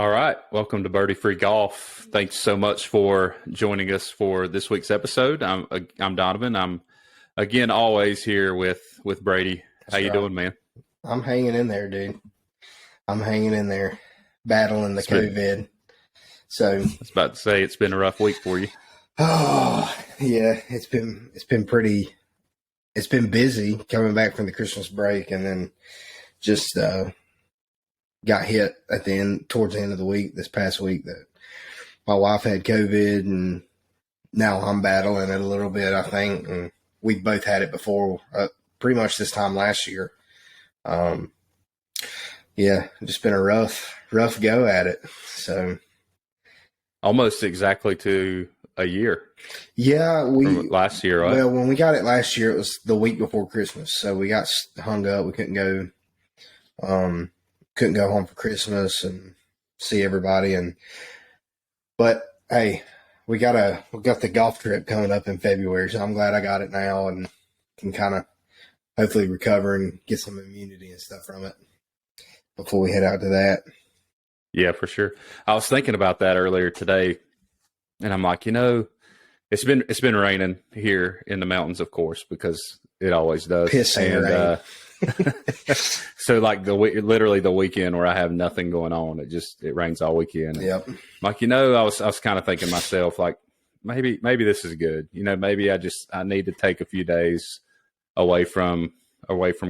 All right. Welcome to Birdie Free Golf. Thanks so much for joining us for this week's episode. I'm Donovan. I'm again always here with Brady. How That's you right. doing, man? I'm hanging in there, dude. I'm hanging in there, battling the COVID. So I was about to say it's been a rough week for you. oh yeah, it's been busy coming back from the Christmas break, and then just got hit towards the end of the week this past week that my wife had COVID, and now I'm battling it a little bit, I think, and we both had it before, pretty much this time last year. Yeah, just been a rough go at it. So Almost exactly to a year. Yeah, from last year, right? Well, when we got it last year, it was the week before Christmas, so we got hung up. We couldn't go home for Christmas and see everybody. But hey, we got the golf trip coming up in February, so I'm glad I got it now and can kind of hopefully recover and get some immunity and stuff from it before we head out to that. Yeah, for sure. I was thinking about that earlier today, and I'm like, it's been raining here in the mountains, of course, because it always does. Pissing rain. So like literally the weekend where I have nothing going on, it rains all weekend. Yep. Like, I was kind of thinking to myself, like, maybe this is good. Maybe I need to take a few days away from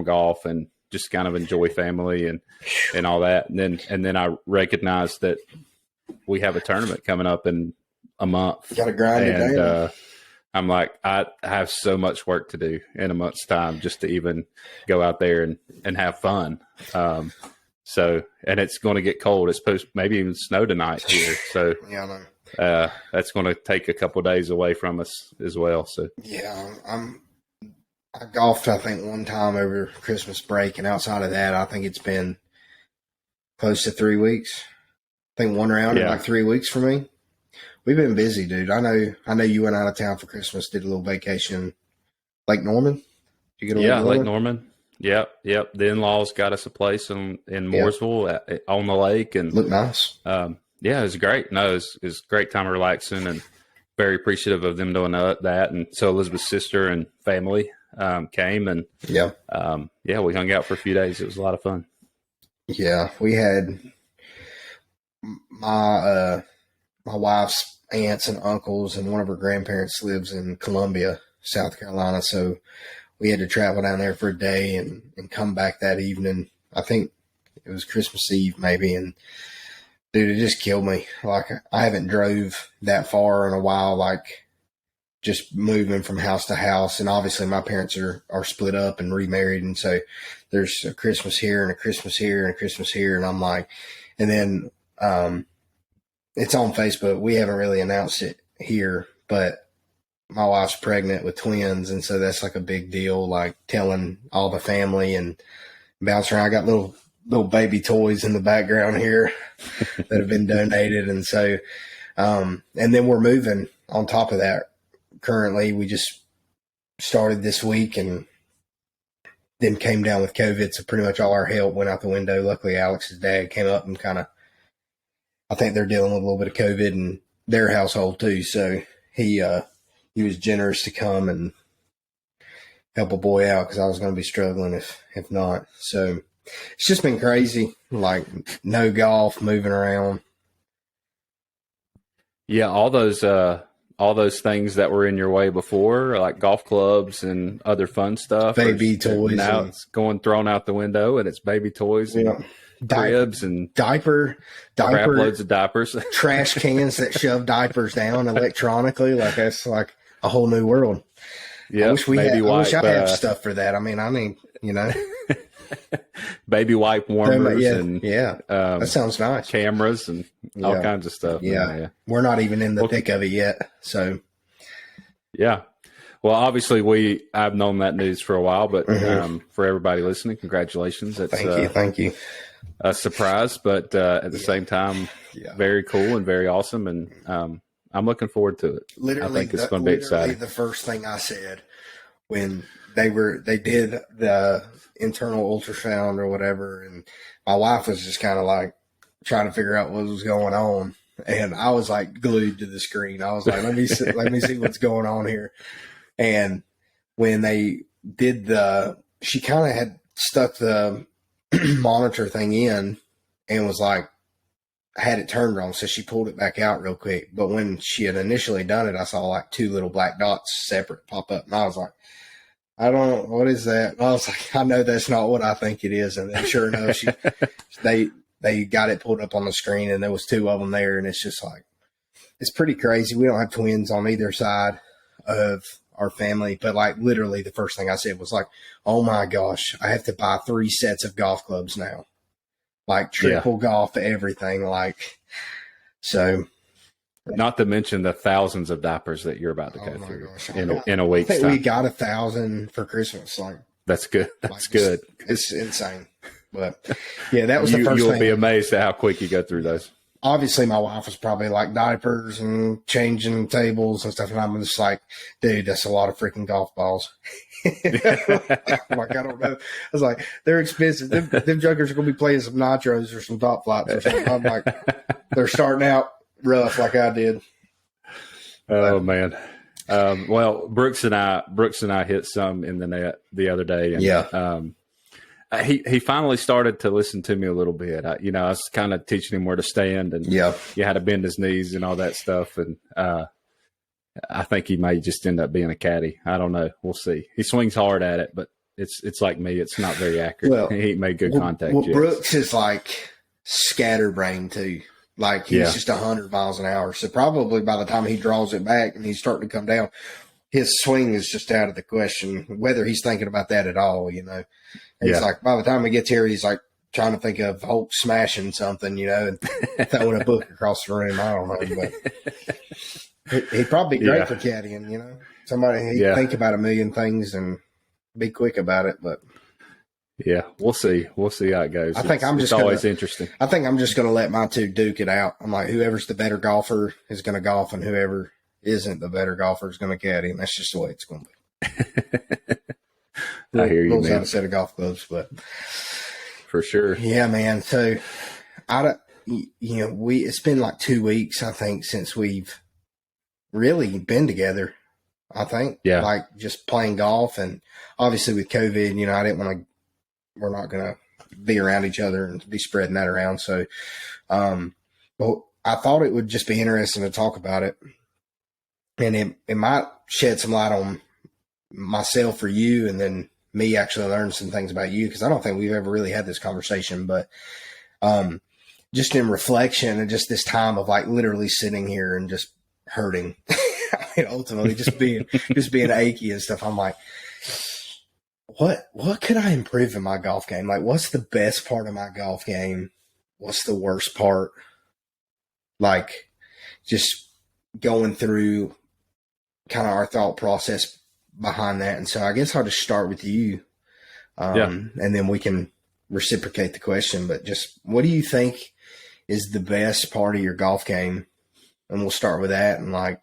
golf and just kind of enjoy family and all that. And then I recognized that we have a tournament coming up in a month. Got to grind it down. I'm like, I have so much work to do in a month's time just to even go out there and have fun. So, and it's going to get cold. It's supposed maybe even snow tonight here. So yeah, I know. That's going to take a couple of days away from us as well. So yeah, I golfed, I think, one time over Christmas break, and outside of that, I think it's been close to 3 weeks. I think one round in like 3 weeks for me. We've been busy, dude. I know you went out of town for Christmas, did a little vacation. Lake Norman? Did you get away Lake Norman. Yep. The in-laws got us a place in Mooresville on the lake, and looked nice. It was great. No, it was a great time of relaxing, and very appreciative of them doing that. And so Elizabeth's sister and family came, and we hung out for a few days. It was a lot of fun. Yeah, we had my wife's aunts and uncles, and one of her grandparents lives in Columbia, South Carolina. So we had to travel down there for a day and come back that evening. I think it was Christmas Eve maybe. And dude, it just killed me. Like, I haven't drove that far in a while, like just moving from house to house. And obviously my parents are split up and remarried. And so there's a Christmas here and a Christmas here and a Christmas here. And I'm like, and then, it's on Facebook. We haven't really announced it here, but my wife's pregnant with twins. And so that's like a big deal, like telling all the family and bouncing around. I got little baby toys in the background here that have been donated. And so, and then we're moving on top of that. Currently, we just started this week and then came down with COVID. So pretty much all our help went out the window. Luckily, Alex's dad came up and I think they're dealing with a little bit of COVID in their household too. So he was generous to come and help a boy out, because I was going to be struggling if not. So it's just been crazy, like no golf, moving around. Yeah, all those things that were in your way before, like golf clubs and other fun stuff, baby toys. Now it's thrown out the window, and it's baby toys. And cribs and diaper crap loads of diapers, trash cans that shove diapers down electronically. Like, that's like a whole new world. Yeah, I wish I had stuff for that. I mean, baby wipe warmers that sounds nice. Cameras and all kinds of stuff. Yeah. We're not even in the thick of it yet. So yeah. Well, obviously I've known that news for a while, but for everybody listening, congratulations. Thank you. A surprise, but at the same time, very cool and very awesome. And I'm looking forward to it. Literally, I think it's going to be exciting. The first thing I said when they did the internal ultrasound or whatever, and my wife was just kind of like, trying to figure out what was going on. And I was like glued to the screen. I was like, let me see what's going on here. And when they did she kind of had stuck the monitor thing in and was like, had it turned wrong. So she pulled it back out real quick. But when she had initially done it, I saw like 2 little black dots separate pop up. And I was like, I don't know, what is that? And I was like, I know that's not what I think it is. And then sure enough, they got it pulled up on the screen and there was 2 of them there. And it's just like, it's pretty crazy. We don't have twins on either side of our family, but like literally the first thing I said was like, oh my gosh, I have to buy 3 sets of golf clubs now, like triple golf, everything. Like, so not to mention the thousands of diapers that you're about to go through in a week's I think time. we got 1,000 for Christmas. Like, that's good. That's good. It's insane. But yeah, that was the first You'll thing. be amazed at how quick you go through those. Obviously, my wife was probably like diapers and changing tables and stuff. And I'm just like, dude, that's a lot of freaking golf balls. Like, I don't know. I was like, they're expensive. Them junkers are going to be playing some nitros or some top flops or something. I'm like, they're starting out rough like I did. Oh, man. Well, Brooks and I hit some in the net the other day. And, he finally started to listen to me a little bit. I was kind of teaching him where to stand and you had to bend his knees and all that stuff. And I think he may just end up being a caddy. I don't know. We'll see. He swings hard at it, but it's like me. It's not very accurate. Well, he made good contact. Well, Brooks is like scatterbrained too. Like he's just 100 miles an hour. So probably by the time he draws it back and he's starting to come down, his swing is just out of the question, whether he's thinking about that at all, It's like by the time he gets here, he's like trying to think of Hulk smashing something, and throwing a book across the room. I don't know, but he'd probably be great for caddying, Somebody he'd think about a million things and be quick about it, but yeah, we'll see. We'll see how it goes. It's always interesting. I think I'm just going to let my 2 duke it out. I'm like, whoever's the better golfer is going to golf, and whoever isn't the better golfer is going to caddy, and that's just the way it's going to be. I hear you, man. Out a set of golf clubs, but for sure, yeah, man. So it's been like 2 weeks, I think, since we've really been together. I think, like just playing golf, and obviously with COVID, I didn't want to. We're not going to be around each other and be spreading that around. So, but I thought it would just be interesting to talk about it, and it might shed some light on myself or you, and then me actually learn some things about you, because I don't think we've ever really had this conversation. But just in reflection and just this time of like literally sitting here and just hurting, I mean, ultimately just being achy and stuff. I'm like, what could I improve in my golf game? Like, what's the best part of my golf game? What's the worst part? Like, just going through kind of our thought process behind that. And so I guess I'll just start with you, and then we can reciprocate the question. But just what do you think is the best part of your golf game? And we'll start with that, and like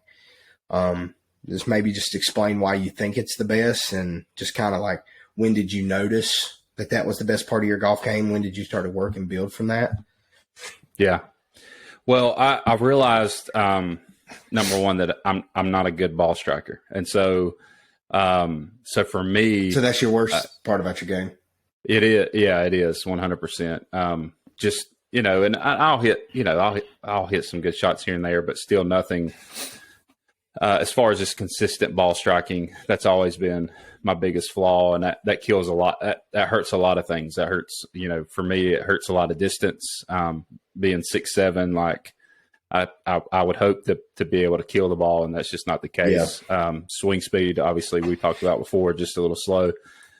just maybe just explain why you think it's the best, and just kind of like, when did you notice that was the best part of your golf game? When did you start to work and build from that? Yeah. Well, I realized, number one, that I'm not a good ball striker. And so for me, so that's your worst part about your game. It is. Yeah, it is 100%. Just, and I'll hit, I'll hit some good shots here and there, but still nothing, as far as just consistent ball striking, that's always been my biggest flaw. And that kills a lot. That hurts a lot of things. That hurts, for me, it hurts a lot of distance. Being 6'7", like I would hope to be able to kill the ball, and that's just not the case. Yeah. Swing speed, obviously we talked about before, just a little slow.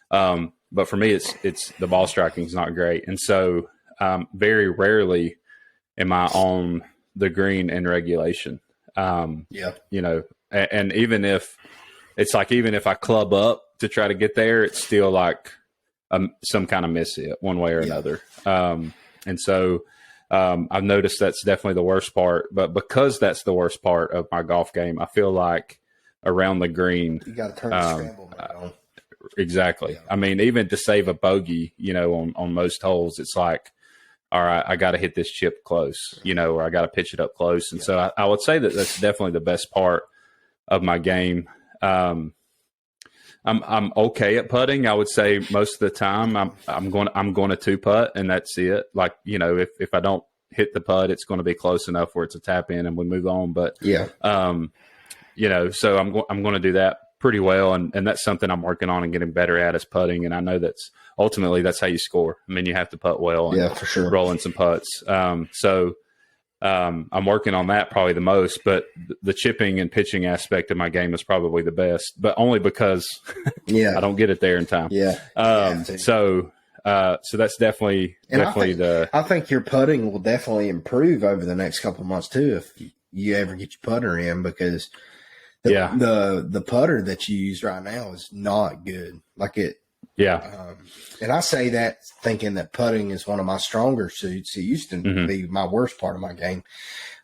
But for me, it's the ball striking is not great. And so, very rarely am I on the green in regulation. And even if I club up to try to get there, it's still like some kind of miss it one way or another. And so I've noticed that's definitely the worst part. But because that's the worst part of my golf game, I feel like around the green, you got to turn the scramble back on. Exactly. Yeah. I mean, even to save a bogey, on most holes, it's like all right, I got to hit this chip close, or I got to pitch it up close. And so I would say that that's definitely the best part of my game. I'm okay at putting. I would say most of the time I'm going to two putt, and that's it. Like, if I don't hit the putt, it's going to be close enough where it's a tap in and we move on. But so I'm going to do that pretty well, and that's something I'm working on and getting better at is putting. And I know that's ultimately that's how you score. I mean, you have to putt well, and for sure, rolling some putts. I'm working on that probably the most, but the chipping and pitching aspect of my game is probably the best, but only because I don't get it there in time. So that's definitely I think your putting will definitely improve over the next couple of months too, if you ever get your putter in, because the putter that you use right now is not good. Like it. And I say that thinking that putting is one of my stronger suits. It used to be my worst part of my game.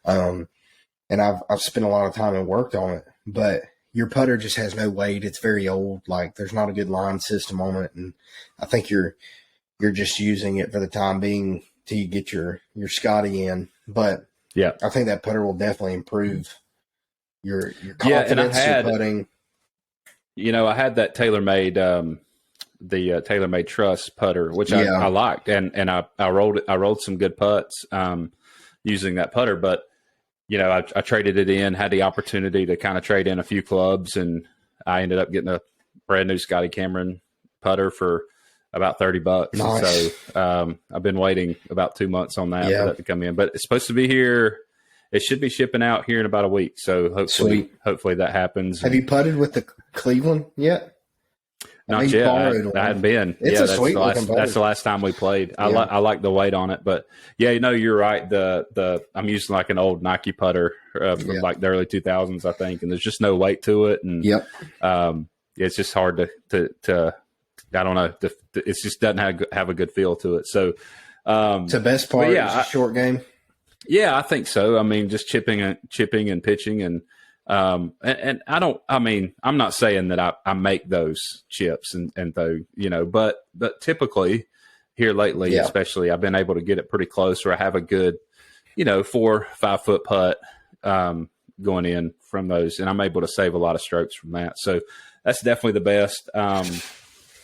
And I've spent a lot of time and worked on it, but your putter just has no weight. It's very old. Like there's not a good line system on it. And I think you're just using it for the time being till you get your Scotty in. But I think that putter will definitely improve your confidence, your putting. I had that TaylorMade, the TaylorMade Trust putter, which I liked, and I rolled some good putts using that putter. But I traded it in, had the opportunity to kind of trade in a few clubs, and I ended up getting a brand new Scotty Cameron putter for about $30. Nice. So I've been waiting about 2 months on that for that to come in, but it's supposed to be here. It should be shipping out here in about a week. So hopefully that happens. Have you putted with the Cleveland yet? Not yet. I hadn't been. It's a sweet looking putter. That's the last time we played. I like the weight on it, but you're right. I'm using like an old Nike putter from like the early 2000s, I think, and there's just no weight to it, and it's just hard to I don't know. It just doesn't have a good feel to it. So the best part is a short game. Yeah, I think so. I mean, just chipping and pitching, and I'm not saying that I make those chips and though, but typically here lately, especially, I've been able to get it pretty close where I have a good, 4-5 foot putt going in from those, and I'm able to save a lot of strokes from that. So that's definitely the best.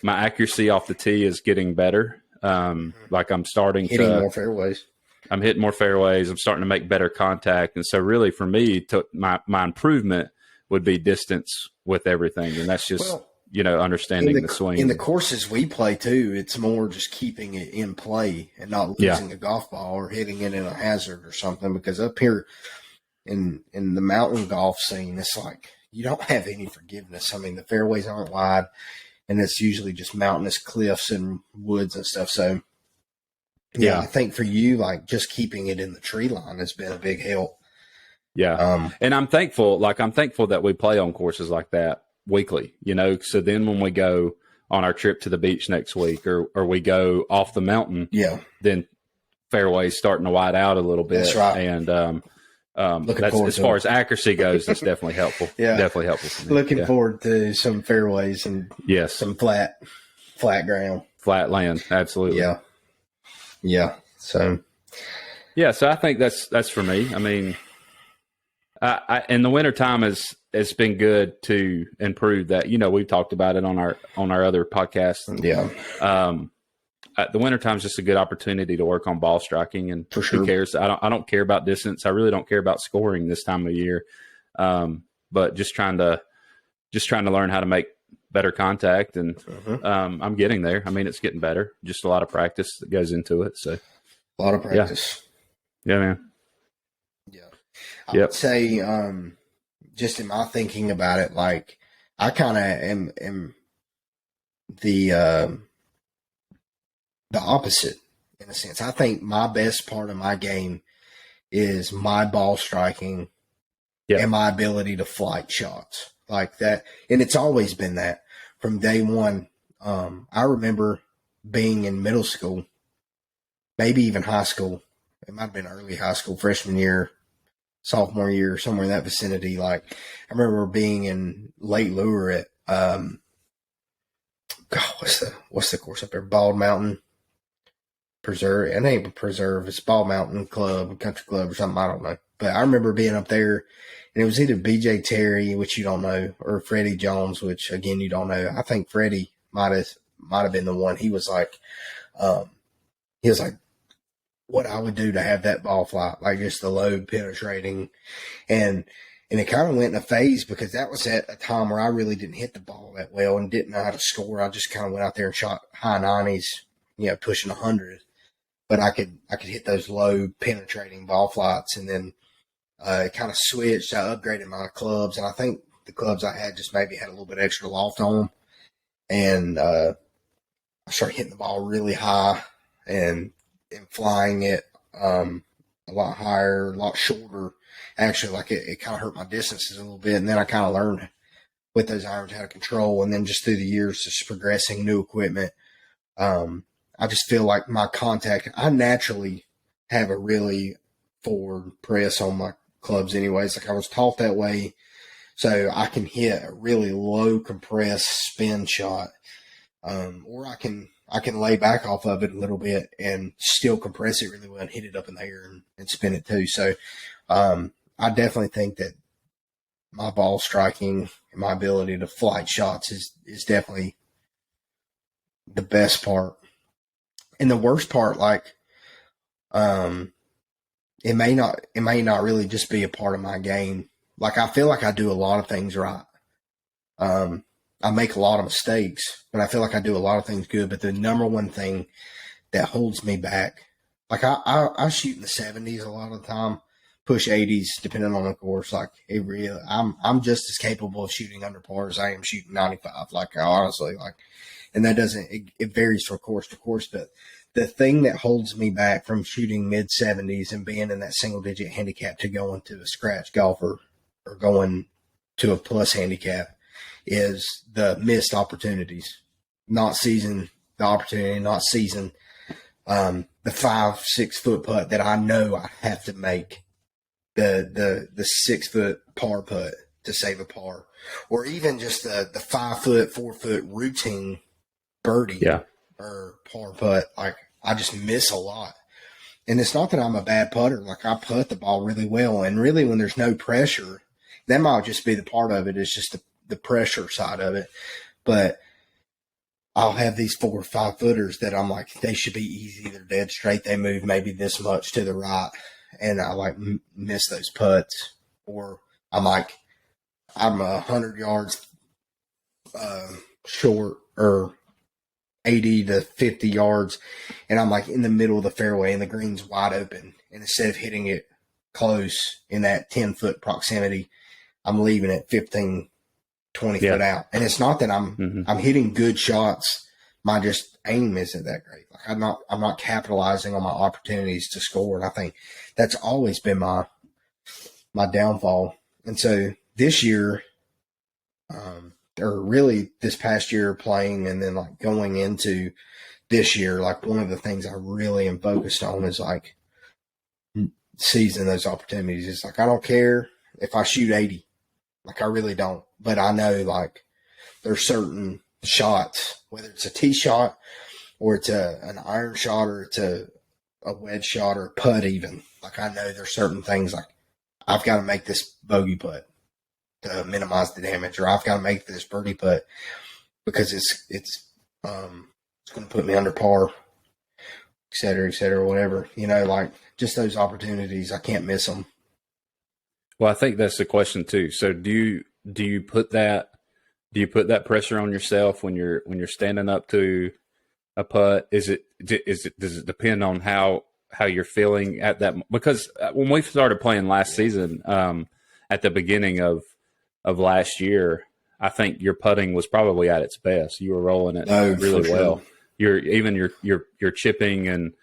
My accuracy off the tee is getting better. Like I'm starting hitting more fairways. I'm hitting more fairways. I'm starting to make better contact. And so really for me, my improvement would be distance with everything. And that's just, understanding the swing. In the courses we play too, it's more just keeping it in play and not losing a golf ball or hitting it in a hazard or something. Because up here in the mountain golf scene, it's like you don't have any forgiveness. I mean, the fairways aren't wide and it's usually just mountainous cliffs and woods and stuff. So, I think for you, like just keeping it in the tree line has been a big help. Yeah. And I'm thankful that we play on courses like that weekly, so then when we go on our trip to the beach next week or we go off the mountain, then fairways starting to wide out a little bit. That's right. And, that's, as far as accuracy goes, that's definitely helpful. Definitely helpful for me. Looking forward to some fairways and some flat ground. Flat land. Absolutely. Yeah. So I think that's for me. I mean, I in the wintertime it's been good to improve that. We've talked about it on our other podcasts. The wintertime is just a good opportunity to work on ball striking, and for sure. Who cares? I don't care about distance. I really don't care about scoring this time of year. But just trying to learn how to make better contact, and I'm getting there. I mean, it's getting better. Just a lot of practice that goes into it. So a lot of practice. Yeah, man. Yeah. I would say, just in my thinking about it, like I kind of am the opposite in a sense. I think my best part of my game is my ball striking and my ability to flight shots like that. And it's always been that from day one. I remember being in middle school, maybe even high school. It might have been early high school, freshman year, sophomore year, somewhere in that vicinity. Like I remember being in Lake Lure at, what's the course up there? Bald Mountain. Preserve. It ain't Preserve. It's Ball Mountain Club, Country Club, or something. I don't know. But I remember being up there, and it was either B.J. Terry, which you don't know, or Freddie Jones, which again you don't know. I think Freddie might have been the one. He was like, what I would do to have that ball fly, like just the low penetrating, and it kind of went in a phase because that was at a time where I really didn't hit the ball that well and didn't know how to score. I just kind of went out there and shot high 90s, pushing 100. But I could hit those low penetrating ball flights, and then it kind of switched. I upgraded my clubs, and I think the clubs I had just maybe had a little bit extra loft on them, and I started hitting the ball really high and flying it a lot higher, a lot shorter. Actually, like it kind of hurt my distances a little bit, and then I kind of learned with those irons how to control, and then just through the years, just progressing new equipment. I just feel like my contact, I naturally have a really forward press on my clubs anyways. Like I was taught that way, so I can hit a really low compressed spin shot, or I can lay back off of it a little bit and still compress it really well and hit it up in the air and spin it too. So I definitely think that my ball striking and my ability to flight shots is definitely the best part. And the worst part, like, it may not really just be a part of my game. Like, I feel like I do a lot of things right. I make a lot of mistakes, but I feel like I do a lot of things good. But the number one thing that holds me back, like I shoot in the 70s a lot of the time, push 80s depending on the course. Like I'm just as capable of shooting under par as I am shooting 95. Like honestly, like, and that it varies from course to course. But the thing that holds me back from shooting mid 70s and being in that single digit handicap to going to a scratch golfer or going to a plus handicap is the missed opportunities, not seizing the opportunity, not seizing the 5-6 foot putt that I know I have to make, the 6 foot par putt to save a par, or even just the 5 foot, 4 foot routine birdie or par putt. Like I just miss a lot. And it's not that I'm a bad putter. Like I putt the ball really well, and really when there's no pressure, that might just be the part of it. It's just the pressure side of it. But I'll have these 4 or 5 footers that I'm like, they should be easy. They're dead straight. They move maybe this much to the right, and I like miss those putts. Or I'm 100 yards short or 80 to 50 yards, and I'm like in the middle of the fairway and the green's wide open. And instead of hitting it close in that 10 foot proximity, I'm leaving it 15, 20 foot out. And it's not that I'm hitting good shots. My just aim isn't that great. Like I'm not capitalizing on my opportunities to score. And I think that's always been my downfall. And so this year, or really this past year playing, and then like going into this year, like one of the things I really am focused on is like seizing those opportunities. It's like, I don't care if I shoot 80, like I really don't, but I know like there's certain shots, whether it's a tee shot or it's an iron shot or it's a wedge shot or a putt even, like I know there's certain things like I've got to make this bogey putt to minimize the damage, or I've got to make this birdie putt because it's going to put me under par, et cetera, whatever, like just those opportunities. I can't miss them. Well, I think that's the question too. So do you put that pressure on yourself when you're standing up to a putt? Does it depend on how you're feeling at that? Because when we started playing last season, at the beginning of last year, I think your putting was probably at its best. You were rolling it really well. Your chipping and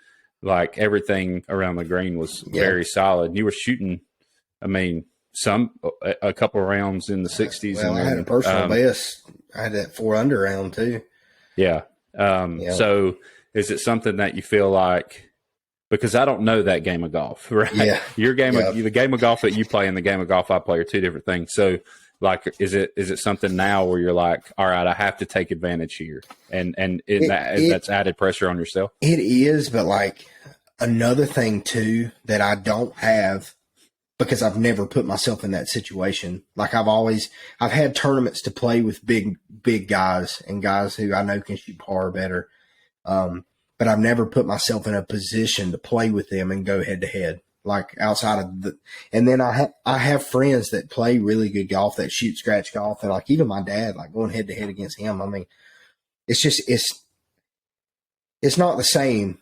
like everything around the green was very solid. You were shooting, I mean, a couple of rounds in the 60s. Well, I had a personal best. I had that 4 under round too. Yeah. So is it something that you feel like, because I don't know that game of golf, right? Yeah. The game of golf that you play and the game of golf I play are two different things. So Like, is it something now where you're like, all right, I have to take advantage here, and that's added pressure on yourself? It is, but like another thing too that I don't have because I've never put myself in that situation. Like I've had tournaments to play with big guys and guys who I know can shoot par better. But I've never put myself in a position to play with them and go head to head. Like outside of and then I have friends that play really good golf that shoot scratch golf, and like even my dad, like going head to head against him. I mean, it's not the same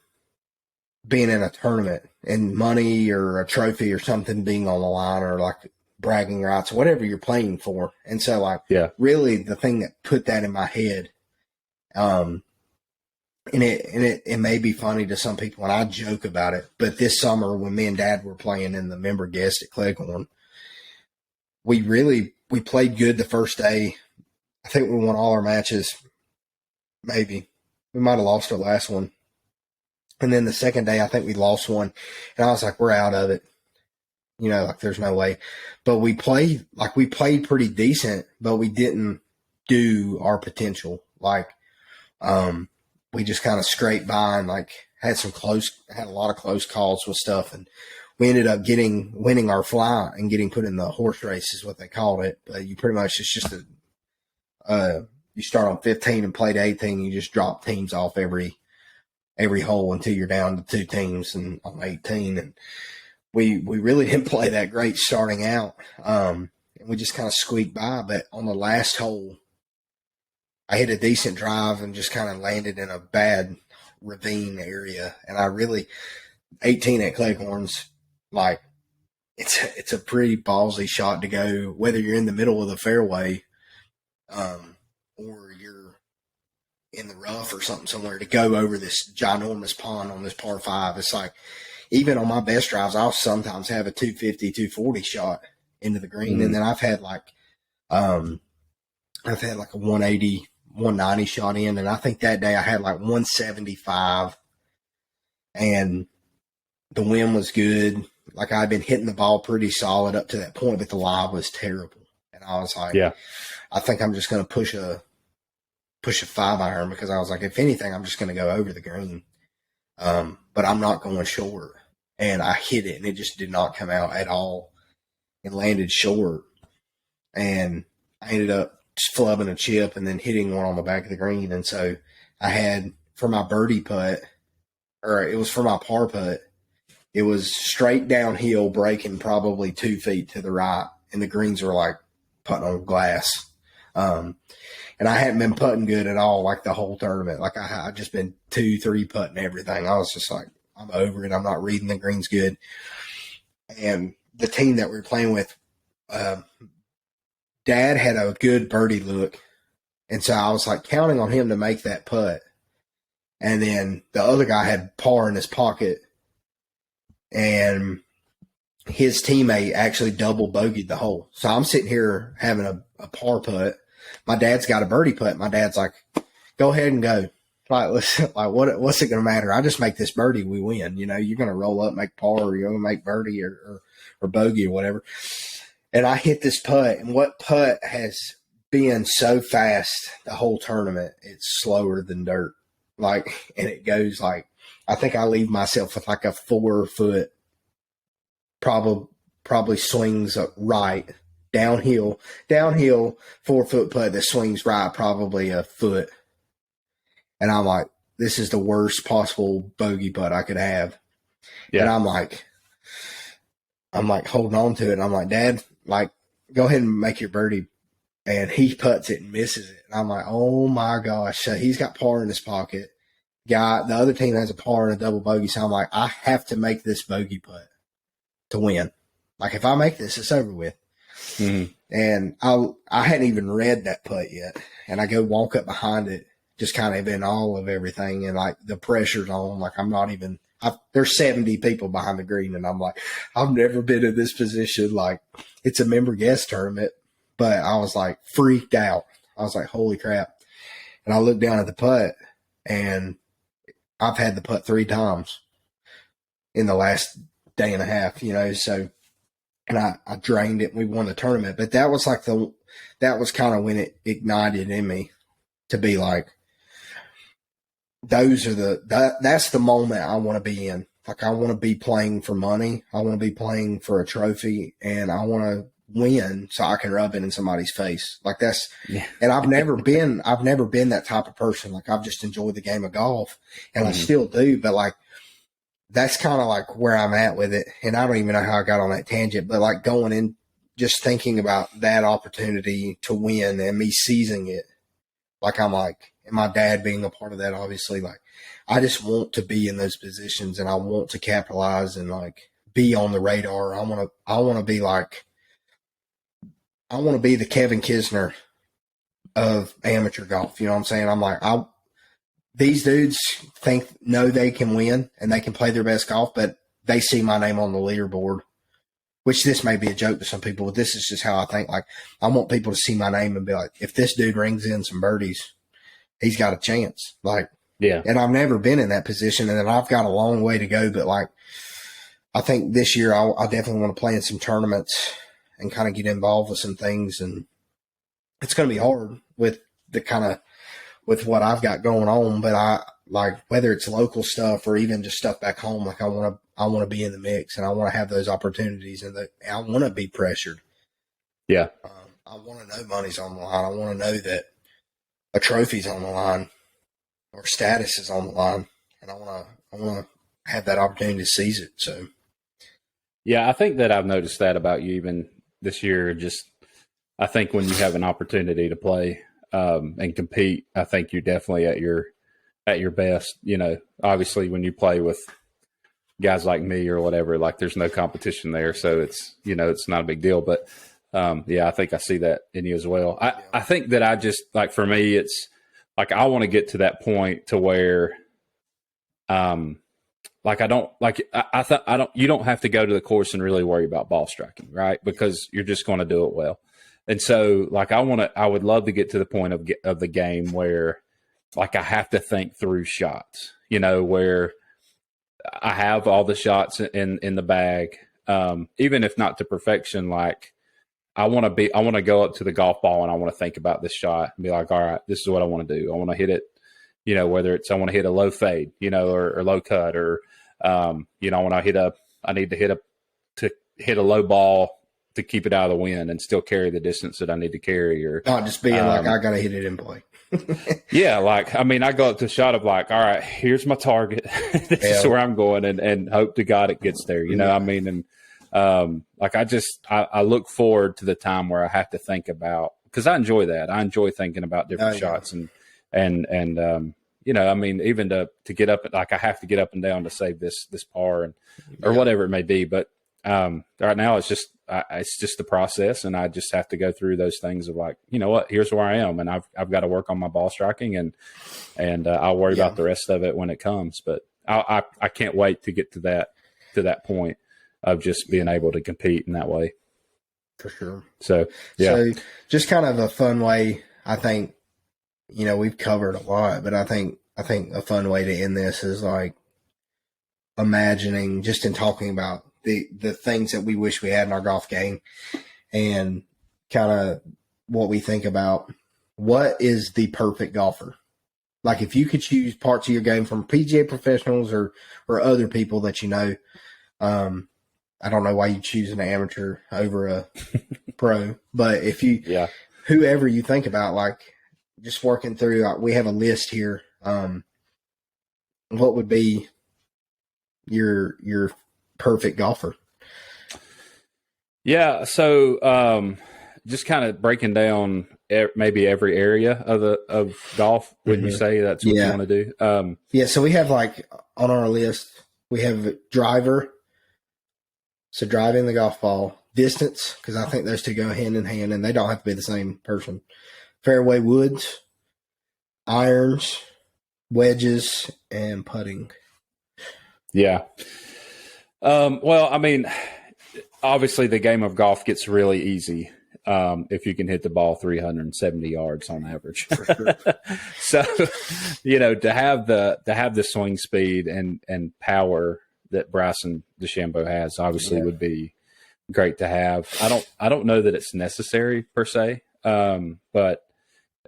being in a tournament and money or a trophy or something being on the line or like bragging rights, whatever you're playing for. And so like, really the thing that put that in my head, and it may be funny to some people, and I joke about it, but this summer when me and Dad were playing in the member guest at Cleghorn, we played good the first day. I think we won all our matches. Maybe we might have lost our last one, and then the second day I think we lost one, and I was like, we're out of it. You know, like there's no way. But we played pretty decent, but we didn't do our potential. Like, we just kind of scraped by and like had a lot of close calls with stuff, and we ended up winning our fly and getting put in the horse race is what they called it. But you pretty much, it's just you start on 15 and play to 18. You just drop teams off every hole until you're down to 2 teams and on 18. And we really didn't play that great starting out. And we just kind of squeaked by. But on the last hole, I hit a decent drive and just kind of landed in a bad ravine area. And 18 at Cleghorns, like it's a pretty ballsy shot to go, whether you're in the middle of the fairway, or you're in the rough or something somewhere, to go over this ginormous pond on this par 5. It's like, even on my best drives, I'll sometimes have a 250, 240 shot into the green. And then I've had like a 180, 190 shot in. And I think that day I had like 175, and the wind was good. Like I'd been hitting the ball pretty solid up to that point, but the lie was terrible. And I was like, I think I'm just going to push a 5-iron, because I was like, if anything, I'm just going to go over the green. But I'm not going short. And I hit it, and it just did not come out at all. It landed short. And I ended up flubbing a chip and then hitting one on the back of the green. And so I had, for my birdie putt, or it was for my par putt, it was straight downhill, breaking probably 2 feet to the right. And the greens were like putting on glass. And I hadn't been putting good at all, like the whole tournament. Like I just been 2-3 putting everything. I was just like, I'm over it. I'm not reading the greens good. And the team that we were playing with, Dad had a good birdie look. And so I was like counting on him to make that putt. And then the other guy had par in his pocket, and his teammate actually double bogeyed the hole. So I'm sitting here having a par putt. My dad's got a birdie putt. My dad's like, go ahead and go. Like, listen, like what's it going to matter? I just make this birdie, we win. You know, you're going to roll up, make par, or you're going to make birdie or bogey or whatever. And I hit this putt, and what putt has been so fast the whole tournament, it's slower than dirt. Like, and it goes like, I think I leave myself with like a 4-foot, probably swings up right, downhill 4-foot putt that swings right, probably a foot. And I'm like, this is the worst possible bogey putt I could have. Yeah. And I'm like holding on to it. And I'm like, Dad, like, go ahead and make your birdie. And he putts it and misses it. And I'm like, oh my gosh. So he's got par in his pocket. The other team has a par and a double bogey. So I'm like, I have to make this bogey putt to win. Like, if I make this, it's over with. Mm-hmm. And I hadn't even read that putt yet. And I go walk up behind it, just kind of in awe of everything. And like the pressure's on, like I'm not even, there's 70 people behind the green. And I'm like, I've never been in this position. Like, it's a member guest tournament, but I was like freaked out. I was like, holy crap. And I looked down at the putt, and I've had the putt 3 times in the last day and a half, you know, so, and I drained it and we won the tournament. But that was like that was kind of when it ignited in me to be like, that's the moment I want to be in. Like, I want to be playing for money. I want to be playing for a trophy, and I want to win so I can rub it in somebody's face. Like, that's, and I've never been that type of person. Like, I've just enjoyed the game of golf, and I still do, but like, that's kind of like where I'm at with it. And I don't even know how I got on that tangent, but like going in, just thinking about that opportunity to win and me seizing it. Like, I'm like, and my dad being a part of that, obviously, like, I just want to be in those positions, and I want to capitalize and like be on the radar. I want to be like, I want to be the Kevin Kisner of amateur golf. You know what I'm saying? I'm like, these dudes know they can win and they can play their best golf, but they see my name on the leaderboard, which this may be a joke to some people, but this is just how I think. Like, I want people to see my name and be like, if this dude rings in some birdies, he's got a chance. Like, yeah. And I've never been in that position, and then I've got a long way to go. But like, I think this year I definitely want to play in some tournaments and kind of get involved with some things. And it's going to be hard with with what I've got going on. But I like, whether it's local stuff or even just stuff back home, like I want to be in the mix, and I want to have those opportunities, and I want to be pressured. Yeah. I want to know money's on the line. I want to know that a trophy's on the line or status is on the line, and I want to have that opportunity to seize it. So, yeah, I think that I've noticed that about you even this year. Just, I think when you have an opportunity to play and compete, I think you're definitely at your best. You know, obviously when you play with guys like me or whatever, like there's no competition there, so it's, you know, it's not a big deal. But yeah, I think I see that in you as well. I think that I just, like, for me, it's like I want to get to that point to where, like, I don't like, I don't, you don't have to go to the course and really worry about ball striking, right? Because you're just going to do it well. And so, like, I would love to get to the point of the game where, like, I have to think through shots, you know, where I have all the shots in the bag, even if not to perfection. Like, I want to go up to the golf ball and I want to think about this shot and be like, all right, this is what I want to do. I want to hit it, you know, whether it's, I want to hit a low fade, you know, or low cut, or, you know, I need to hit a low ball to keep it out of the wind and still carry the distance that I need to carry, or not just being like, I got to hit it in play. Yeah. Like, I mean, I go up to the shot of like, all right, here's my target. This is where I'm going, and hope to God it gets there. You know what I mean? And, like, I look forward to the time where I have to think about, because I enjoy that. I enjoy thinking about different shots and you know, I mean, even to get up, like, I have to get up and down to save this par or whatever it may be. But, right now it's just the process, and I just have to go through those things of like, you know what, here's where I am, and I've got to work on my ball striking, and I'll worry about the rest of it when it comes. But I can't wait to get to that point of just being able to compete in that way. For sure. So, yeah. So just kind of a fun way, I think, you know, we've covered a lot, but I think a fun way to end this is like imagining, just in talking about the things that we wish we had in our golf game, and kind of what we think about what is the perfect golfer. Like, if you could choose parts of your game from PGA professionals or other people that you know, I don't know why you choose an amateur over a pro, but if you, whoever you think about, like, just working through, we have a list here. What would be your perfect golfer? Yeah. So, just kind of breaking down maybe every area of golf. Wouldn't you say that's what you want to do? Yeah. So we have, like, on our list, we have driver. So driving the golf ball, distance, because I think those two go hand in hand, and they don't have to be the same person. Fairway woods, irons, wedges, and putting. Yeah. Well, I mean, obviously the game of golf gets really easy if you can hit the ball 370 yards on average. For sure. So, you know, to have the swing speed and power that Bryson DeChambeau has, obviously would be great to have. I don't know that it's necessary per se. but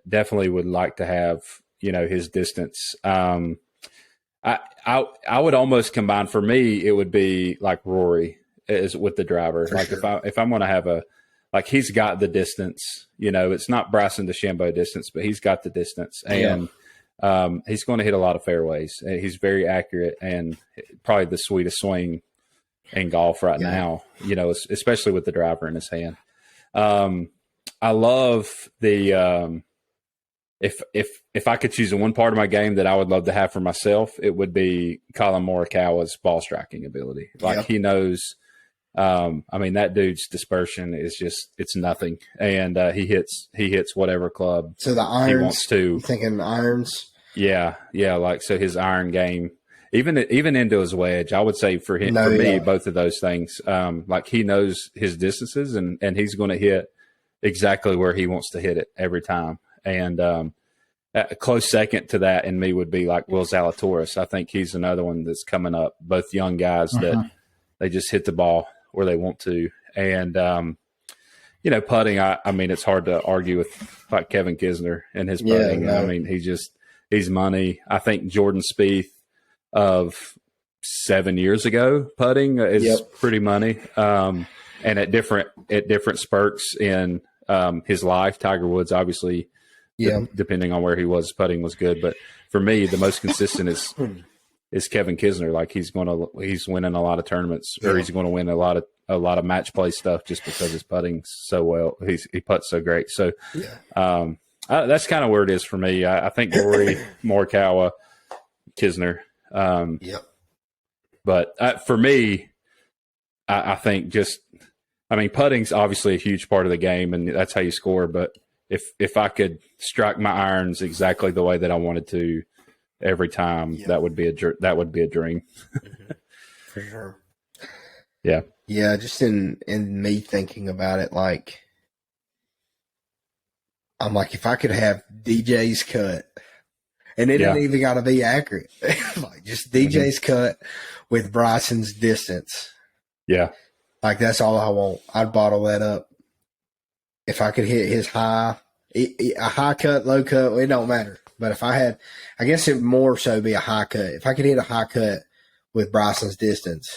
definitely would like to have, his distance. I would almost combine, for me, it would be like Rory is with the driver. For like sure. if I'm going to have he's got the distance, it's not Bryson DeChambeau distance, but he's got the distance, and he's going to hit a lot of fairways. He's very accurate and probably the sweetest swing in golf right now, especially with the driver in his hand. I love the, if I could choose one part of my game that I would love to have for myself, it would be Colin Morikawa's ball striking ability. He knows, that dude's dispersion is it's nothing. And he hits whatever club So the irons, he wants to. you thinking irons? Yeah. So his iron game, even into his wedge, I would say for me, both of those things, he knows his distances and he's going to hit exactly where he wants to hit it every time. And a close second to that in me would be like Will Zalatoris. I think he's another one that's coming up, both young guys that they just hit the ball where they want to. And, putting, it's hard to argue with like Kevin Kisner and his putting. Yeah, no. He's money. I think Jordan Spieth of 7 years ago putting is pretty money. And at different spurts in his life, Tiger Woods obviously, depending on where he was, putting was good. But for me, the most consistent is Kevin Kisner. Like he's winning a lot of tournaments, or he's going to win a lot of match play stuff just because his putting's so well. He putts so great. So that's kind of where it is for me. I think Rory, Morikawa, Kisner. But for me, I think putting's obviously a huge part of the game, and that's how you score. But if I could strike my irons exactly the way that I wanted to every time, that would be a dream. For sure. Yeah. Yeah. Just in me thinking about it, I'm like, if I could have DJ's cut, and it ain't even got to be accurate, just DJ's cut with Bryson's distance. Yeah. That's all I want. I'd bottle that up. If I could hit his a high cut, low cut, it don't matter. But if I guess it would more so be a high cut. If I could hit a high cut with Bryson's distance,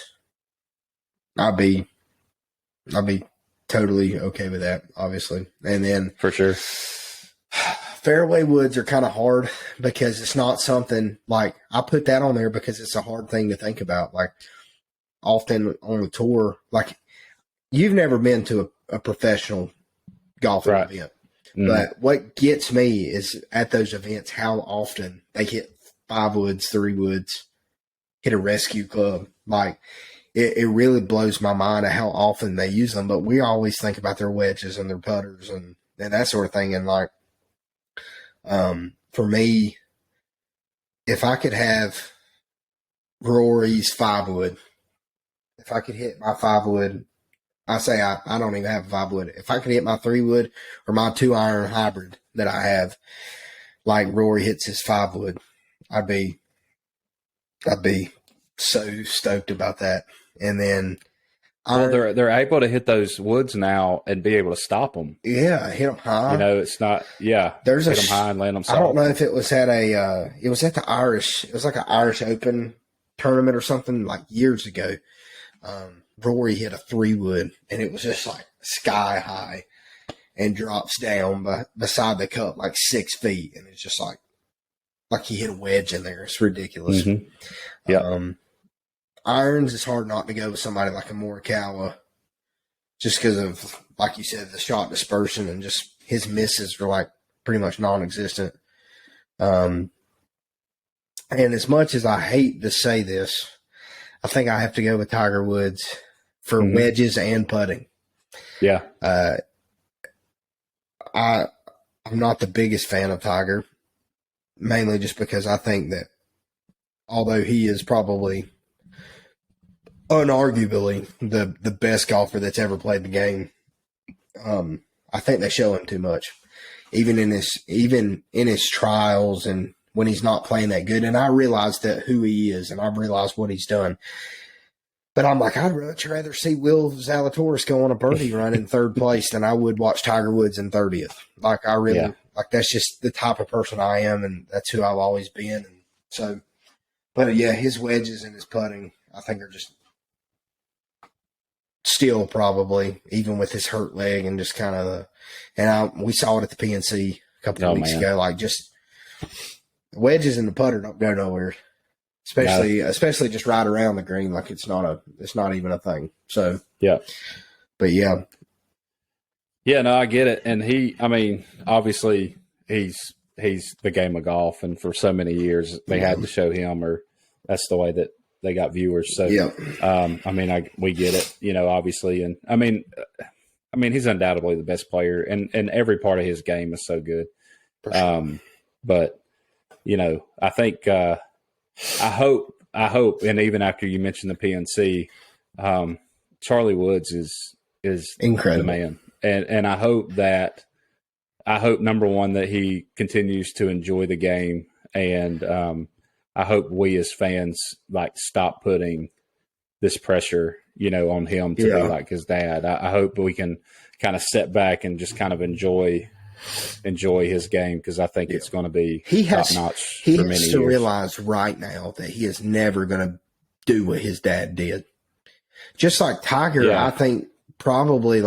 I'd be totally okay with that, obviously. And then for sure, fairway woods are kind of hard because it's not something I put that on there because it's a hard thing to think about. Often on the tour, you've never been to a professional golfing event. But what gets me is at those events how often they hit 5 woods, 3 woods, hit a rescue club. It really blows my mind at how often they use them. But we always think about their wedges and their putters and that sort of thing. And for me, if I could have Rory's 5 wood, if I could hit my 5 wood, I say I don't even have a 5 wood. If I could hit my 3 wood or my 2 iron hybrid that I have, like Rory hits his 5 wood, I'd be so stoked about that. And then they're able to hit those woods now and be able to stop them. Yeah, hit them high. It's not. Yeah, there's hit them high and land them soft. I don't know if it was at it was at the Irish. It was like an Irish Open tournament or something years ago. Rory hit a 3 wood and it was just sky high and drops down beside the cup 6 feet, and it's just like he hit a wedge in there. It's ridiculous. Yeah. Irons, it's hard not to go with somebody like a Morikawa just because of, like you said, the shot dispersion and just his misses are pretty much non-existent. And as much as I hate to say this, I think I have to go with Tiger Woods for wedges and putting. Yeah. I'm not the biggest fan of Tiger, mainly just because I think that although he is probably unarguably the best golfer that's ever played the game, I think they show him too much, even in his trials and when he's not playing that good. And I realized that who he is, and I've realized what he's done. But I'm like, I'd much rather see Will Zalatoris go on a birdie run in third place than I would watch Tiger Woods in 30th. Like, I really, like, that's just the type of person I am, and that's who I've always been. And so, but yeah, his wedges and his putting, I think, are just still probably, even with his hurt leg and just kind of we saw it at the PNC a couple of weeks ago, like, just wedges and the putter don't go nowhere. Especially just right around the green, like it's not even a thing. So but yeah, no, I get it. And obviously he's the game of golf, and for so many years they had to show him, or that's the way that they got viewers. So we get it, obviously, and he's undoubtedly the best player, and every part of his game is so good. Sure. But I think. I hope, and even after you mentioned the PNC, Charlie Woods is incredible, the man, and I hope number one that he continues to enjoy the game, and I hope we as fans stop putting this pressure, on him to be like his dad. I hope we can kind of step back and just kind of enjoy his game, because I think it's going to be top notch. He has to realize right now that he is never going to do what his dad did. Just like Tiger, I think probably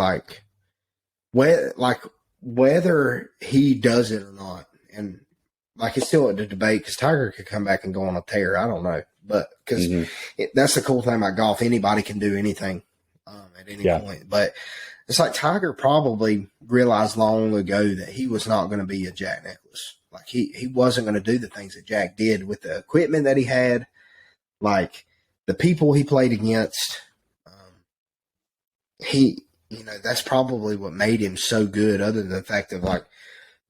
whether he does it or not, and it's still a debate, because Tiger could come back and go on a tear. I don't know, but because that's the cool thing about golf. Anybody can do anything at any point, but. It's like Tiger probably realized long ago that he was not going to be a Jack Nicklaus. Like he wasn't going to do the things that Jack did with the equipment that he had, like the people he played against. That's probably what made him so good, other than the fact of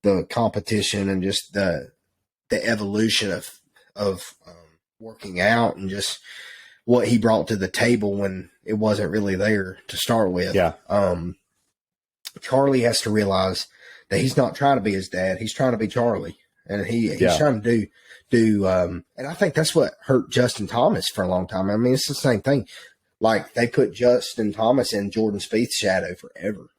the competition and just the evolution of working out and just what he brought to the table when it wasn't really there to start with. Charlie has to realize that he's not trying to be his dad. He's trying to be Charlie. And he's trying to do and I think that's what hurt Justin Thomas for a long time. I mean, it's the same thing. Like, they put Justin Thomas in Jordan Spieth's shadow forever.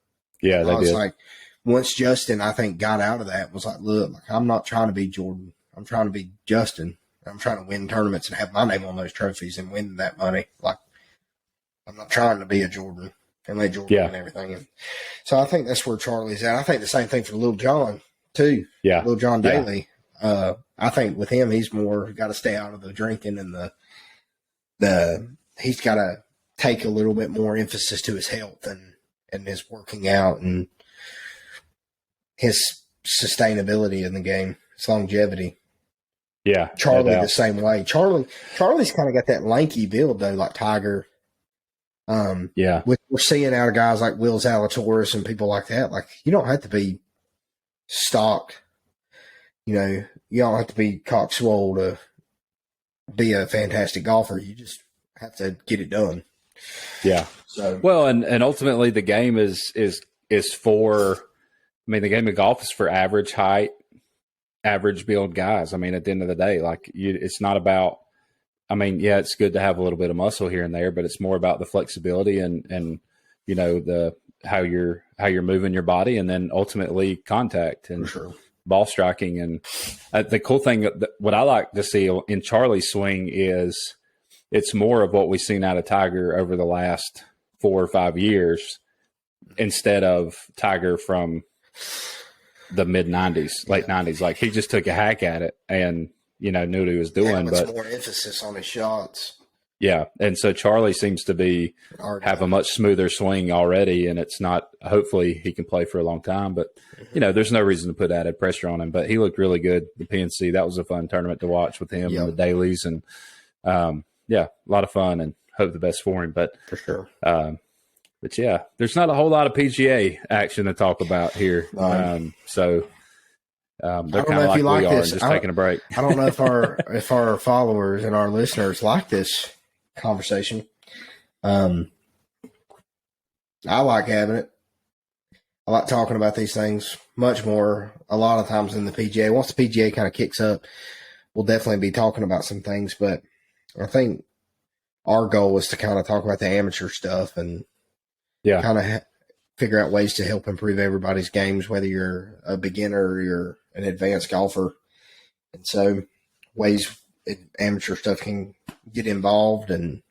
Yeah, they did. Like, once Justin, I think, got out of that, was like, look, I'm not trying to be Jordan. I'm trying to be Justin. I'm trying to win tournaments and have my name on those trophies and win that money. Like, I'm not trying to be a Jordan and let Jordan win everything. And so I think that's where Charlie's at. I think the same thing for Lil Jon, too. Yeah. Lil Jon Daly. I think with him, he's more got to stay out of the drinking and he's got to take a little bit more emphasis to his health and his working out and his sustainability in the game, his longevity. Yeah. Charlie the same way. Charlie's kind of got that lanky build though, like Tiger. We're seeing out of guys like Will Zalatoris and people like that. Like, you don't have to be stocked. You don't have to be cockswole to be a fantastic golfer. You just have to get it done. Yeah. So well, and ultimately the game is for. I mean, the game of golf is for average height, average build guys. I mean, at the end of the day, it's not about. I mean, yeah, it's good to have a little bit of muscle here and there, but it's more about the flexibility and the how you're moving your body, and then ultimately contact and ball striking. And the cool thing, what I like to see in Charlie's swing is it's more of what we've seen out of Tiger over the last 4 or 5 years, instead of Tiger from the mid 90s, late 90s. Like, he just took a hack at it and knew what he was doing. But more emphasis on his shots. Yeah, and so Charlie seems to have a much smoother swing already, and it's not. Hopefully, he can play for a long time. But there's no reason to put added pressure on him. But he looked really good. The PNC, that was a fun tournament to watch with him and the dailies, and a lot of fun. And hope the best for him. But for sure. But yeah, there's not a whole lot of PGA action to talk about here. So they're kind of like we are, just taking a break. I don't know if our followers and our listeners like this conversation. I like having it. I like talking about these things much more a lot of times than the PGA. Once the PGA kind of kicks up, we'll definitely be talking about some things. But I think our goal was to kind of talk about the amateur stuff and kind of figure out ways to help improve everybody's games, whether you're a beginner or you're an advanced golfer. And so ways amateur stuff can get involved and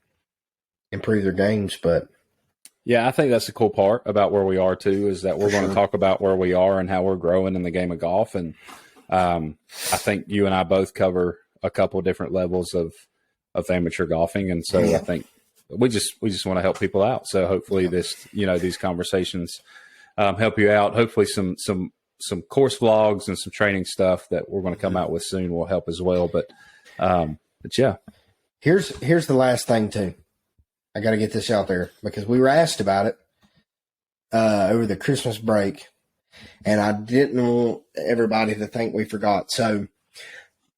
improve their games. But yeah, I think that's the cool part about where we are too, is that we're going to talk about where we are and how we're growing in the game of golf. And I think you and I both cover a couple of different levels of amateur golfing. And so I think we just want to help people out. So hopefully these conversations help you out. Hopefully some course vlogs and some training stuff that we're going to come out with soon will help as well. But yeah, here's the last thing too. I got to get this out there because we were asked about it over the Christmas break, and I didn't want everybody to think we forgot. So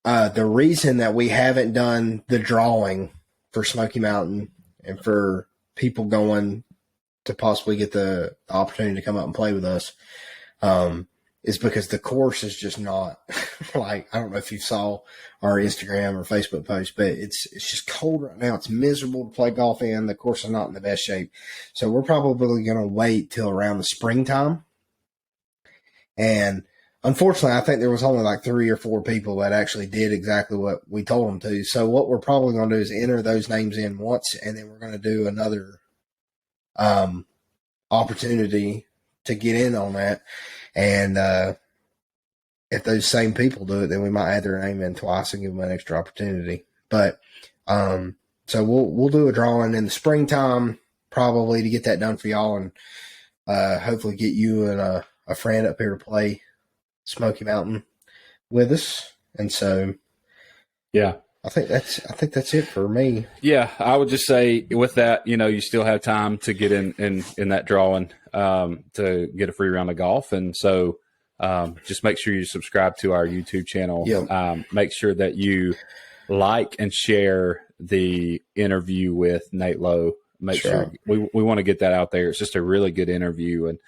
the reason that we haven't done the drawing for Smoky Mountain and for people going to possibly get the opportunity to come up and play with us is because the course is just not like, I don't know if you saw our Instagram or Facebook post, but it's just cold right now. It's miserable to play golf in. The course is not in the best shape. So we're probably going to wait till around the springtime. And unfortunately, I think there was only like 3 or 4 people that actually did exactly what we told them to. So what we're probably going to do is enter those names in once, and then we're going to do another opportunity to get in on that. And if those same people do it, then we might add their name in twice and give them an extra opportunity. But so we'll do a drawing in the springtime probably to get that done for y'all, and hopefully get you and a friend up here to play Smoky Mountain with us. And so yeah, I think that's it for me. Yeah, I would just say with that, you still have time to get in that drawing to get a free round of golf. And so just make sure you subscribe to our YouTube channel. Yep. Make sure that you like and share the interview with Nate Lowe. Make sure we want to get that out there. It's just a really good interview, and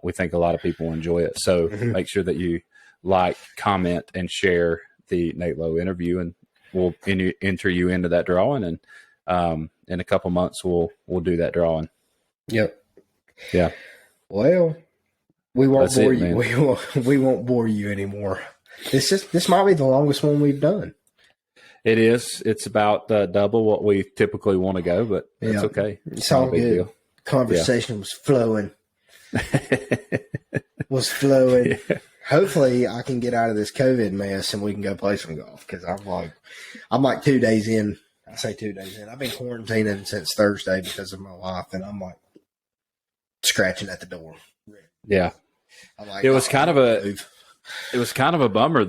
we think a lot of people enjoy it. So make sure that you like, comment, and share the Nate Lowe interview, and we'll enter you into that drawing. And in a couple months, we'll do that drawing. Yep. Yeah. Well, we won't bore you. We won't bore you anymore. This might be the longest one we've done. It is. It's about double what we typically want to go, but it's okay. It's all good. Deal. Conversation was flowing. Yeah. Hopefully I can get out of this COVID mess and we can go play some golf, because I'm like 2 days in. I say 2 days in. I've been quarantining since Thursday because of my wife, and I'm like scratching at the door. Yeah. Like, it was kind of a bummer.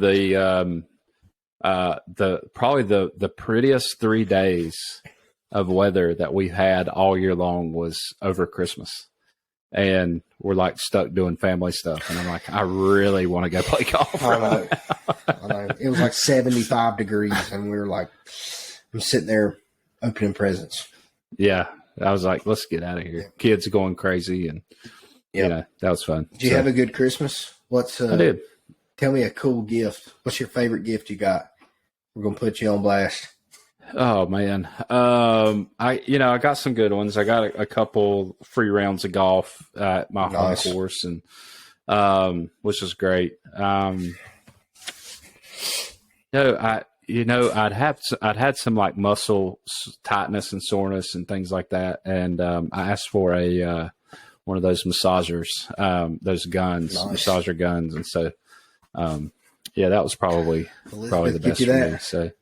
Probably the prettiest 3 days of weather that we had all year long was over Christmas. And we're like stuck doing family stuff. And I'm like, I really want to go play golf. I know. It was like 75 degrees, and we were like, I'm sitting there opening presents. Yeah. I was like, let's get out of here. Kids are going crazy, and that was fun. Did you have a good Christmas? I did. Tell me a cool gift. What's your favorite gift you got? We're gonna put you on blast. Oh man, I got some good ones. I got a couple free rounds of golf at my home course, and which was great. I'd had some like muscle tightness and soreness and things like that, and I asked for a one of those massagers, those guns, massager guns, and so that was probably the best for me. So.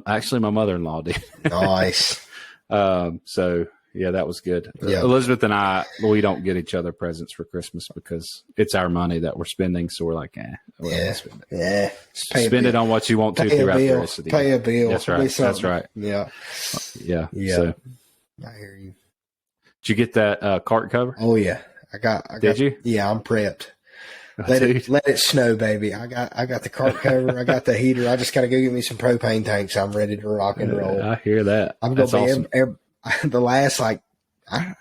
Actually, my mother-in-law did. Nice. So that was good. Yeah. Elizabeth and I, we don't get each other presents for Christmas because it's our money that we're spending. So we're like, we're not spend it. Yeah. Spend it on what you want to throughout the rest of the year. Pay a bill. That's right. That's right. Yeah. Yeah. So, I hear you. Did you get that cart cover? Oh yeah, I got. Did you? Yeah, I'm prepped. Let it snow, baby. I got the cart cover. I got the heater. I just got to go get me some propane tanks. I'm ready to rock and roll. I hear that. I'm going to be the last, I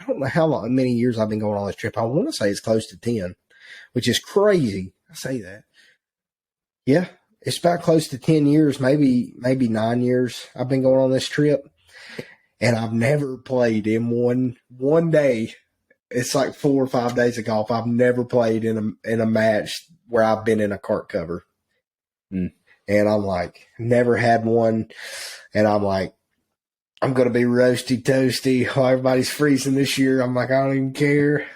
don't know many years I've been going on this trip. I want to say it's close to 10, which is crazy. I say that. Yeah, it's about close to 10 years, maybe 9 years I've been going on this trip. And I've never played in one day. It's like 4 or 5 days of golf. I've never played in a match where I've been in a cart cover. Mm. And I'm like, never had one. And I'm like, I'm going to be roasty toasty. Oh, everybody's freezing this year. I'm like, I don't even care.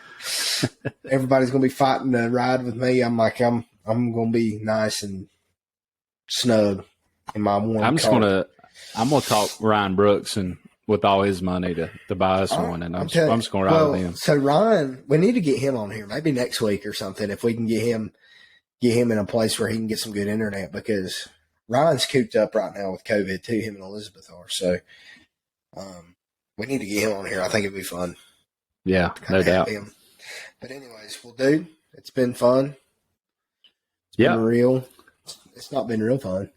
Everybody's going to be fighting to ride with me. I'm like, I'm going to be nice and snug in my warm I'm going to talk Ryan Brooks and with all his money to buy us one. And I'm just going to ride with him. So Ryan, we need to get him on here maybe next week or something. If we can get him in a place where he can get some good internet, because Ryan's cooped up right now with COVID too. Him and Elizabeth are. So we need to get him on here. I think it'd be fun. Yeah, no doubt. Him. But anyways, well, dude, it's been fun. It's been real. It's not been real fun.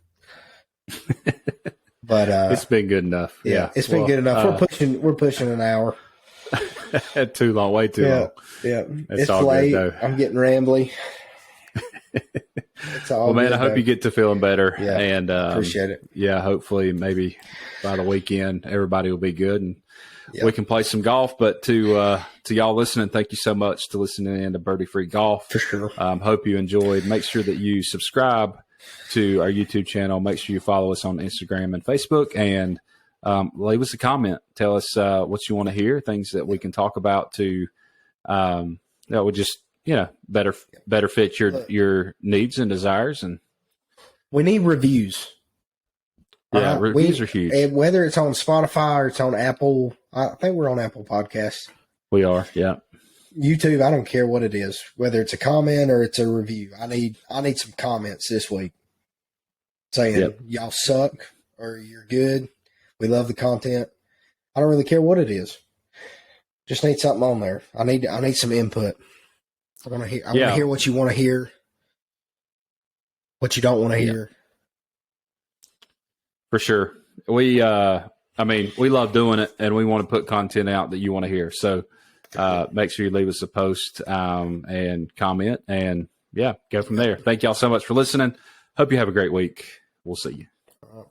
But it's been good enough. Yeah. It's been good enough. We're pushing an hour. Too long, way too long. Yeah. It's all late. Good, though. I'm getting rambly. It's all man, I hope you get to feeling better. Yeah. And appreciate it. Yeah, hopefully maybe by the weekend everybody will be good and we can play some golf. But to y'all listening, thank you so much to listening in to Birdie Free Golf. For sure. Hope you enjoyed. Make sure that you subscribe to our YouTube channel. Make sure you follow us on Instagram and Facebook, and leave us a comment. Tell us what you want to hear, things that we can talk about to that would just better fit your needs and desires. And we need reviews. Yeah, reviews are huge. And whether it's on Spotify or it's on Apple, I think we're on Apple Podcasts. We are, yeah. YouTube, I don't care what it is, whether it's a comment or it's a review. I need some comments this week saying y'all suck or you're good. We love the content. I don't really care what it is. Just need something on there. I need some input. I want to hear what you want to hear, what you don't want to hear. For sure. We love doing it, and we want to put content out that you want to hear. So make sure you leave us a post and comment, and go from there. Thank y'all so much for listening. Hope you have a great week. We'll see you.